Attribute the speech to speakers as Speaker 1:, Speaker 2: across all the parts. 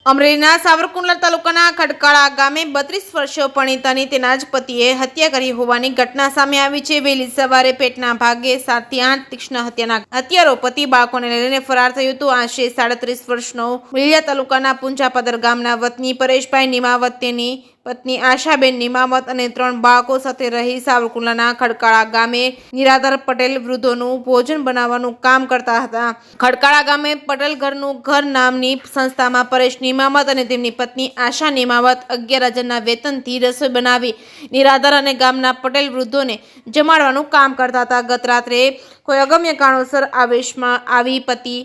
Speaker 1: અમરેલીના સાવરકુંડલા તાલુકાના ખડકાળા ગામે 32 વર્ષીય પરિણીતાની તેના જ પતિએ હત્યા કરી હોવાની ઘટના સામે આવી છે। વહેલી સવારે પેટના ભાગે 7 થી 8 તીક્ષ્ણ હત્યાના હત્યારો પતિ બાળકોને લઈને ફરાર થયો હતો। આશરે 37 વર્ષનો લીલિયા તાલુકાના પુંજાપદર ગામના વતની પરેશભાઈ નિમાવત તેની પત્ની આશાબેન નિમાવત અને 3 બાળકો સાથે રહી સાવરકુંડલાના ખડકાળા ગામે નિરાધાર પટેલ વૃદ્ધોનું ભોજન બનાવવાનું કામ કરતા હતા। ખડકાળા ગામે પટેલ ઘરનું ઘર નામની સંસ્થામાં પરેશ નિમાવત અને તેમની પત્ની આશા નિમાવત 11,000ના વેતનથી રસોઈ બનાવી નિરાધાર અને ગામના પટેલ વૃદ્ધોને જમાડવાનું કામ કરતા હતા। ગત રાત્રે કોઈ અગમ્ય કારણોસર આવેશમાં આવી પતિ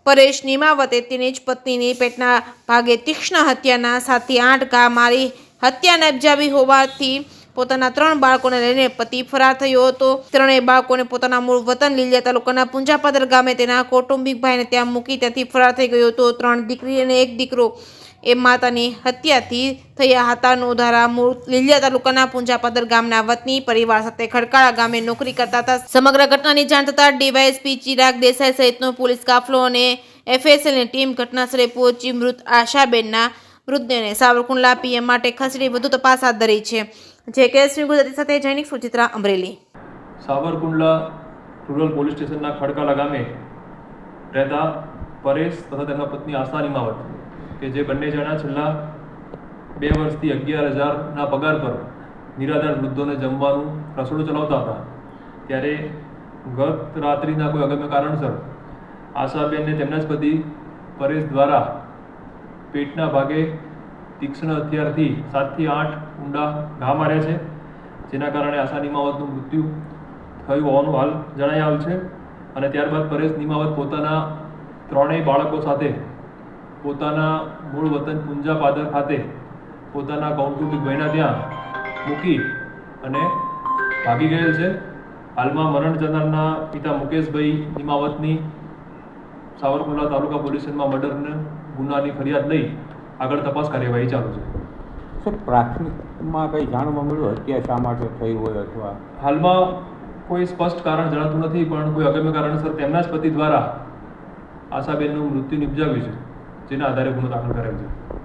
Speaker 1: પરેશ નિમાવતે તેની જ પત્નીની પેટના ભાગે તીક્ષ્ણ હત્યાના 7 થી 8 ઘા મારી હત્યા નિપજાવી હોવાથી પોતાના 3 બાળકોને લઈને પતિ ફરાર થયો હતો। ત્રણેય બાળકોને પોતાના મૂળ વતન લીલિયા તાલુકાના પુંજાપદર ગામે તેના કૌટુંબિક ભાઈને ત્યાં મૂકી ત્યાંથી ફરાર થઈ ગયો હતો। 3 દીકરી અને 1 દીકરો એ માતાની હત્યાથી થયા હતા। નોધારા મૂળ લીલિયા તાલુકાના પુંજાપદર ગામના વતની પરિવાર સાથે ખડકાળા ગામે નોકરી કરતા હતા। સમગ્ર ઘટનાની જાણ થતાં ડીવાયએસપી ચિરાગ દેસાઈ સહિતનો પોલીસ કાફલો અને એફએસએલની ટીમ ઘટનાસ્થળે પહોંચી મૃત આશાબેનના મૃતદેહને સાવરકુંડલા પીએમ માટે ખસેડી વધુ તપાસ હાથ ધરી છે। જેકેએસવી ગુજરાતી સાથે જૈનિક સુચિત્રા અમરેલી।
Speaker 2: સાવરકુંડલા રૂરલ પોલીસ સ્ટેશનના ખડકાળા ગામે રહેતા પરેશ તથા તેમના પત્ની આશા નિમાવત કે જે બંને જણા છેલ્લા 2 વર્ષથી 11,000ના પગાર પર નિરાધાર વૃદ્ધોને જમવાનું રસોડું ચલાવતા હતા। ત્યારે ગત રાત્રિના કોઈ અગમ્ય કારણસર આશાબેનને તેમના જ પતિ પરેશ દ્વારા પેટના ભાગે તીક્ષ્ણ હથિયારથી 7 થી 8 ઊંડા ઘા માર્યા છે, જેના કારણે આશા નિમાવતનું મૃત્યુ થયું હોવાનું હાલ જણાઈ આવ્યું છે। અને ત્યારબાદ પરેશ નિમાવત પોતાના 3 બાળકો સાથે પોતાના મૂળ વતન પુંજાપાદર ખાતે પોતાના કૌટુંબિક ભાઈના ત્યાં મૂકી અને ભાગી ગયેલ છે। હાલમાં મરણ જનારના પિતા મુકેશભાઈ નિમાવતની સાવરકુંડલા તાલુકા પોલીસ સ્ટેશનમાં મર્ડરના ગુનાની ફરિયાદ લઈ આગળ તપાસ કાર્યવાહી ચાલુ છે।
Speaker 3: સર, પ્રાથમિકમાં કંઈ જાણવા મળ્યું હત્યા શા માટે થઈ હોય અથવા?
Speaker 2: હાલમાં કોઈ સ્પષ્ટ કારણ જણાતું નથી, પણ કોઈ અગમ્ય કારણસર તેમના જ પતિ દ્વારા આશાબેનનું મૃત્યુ નિપજાવ્યું છે, જેના આધારે ગુનો દાખલ કરેલ છે।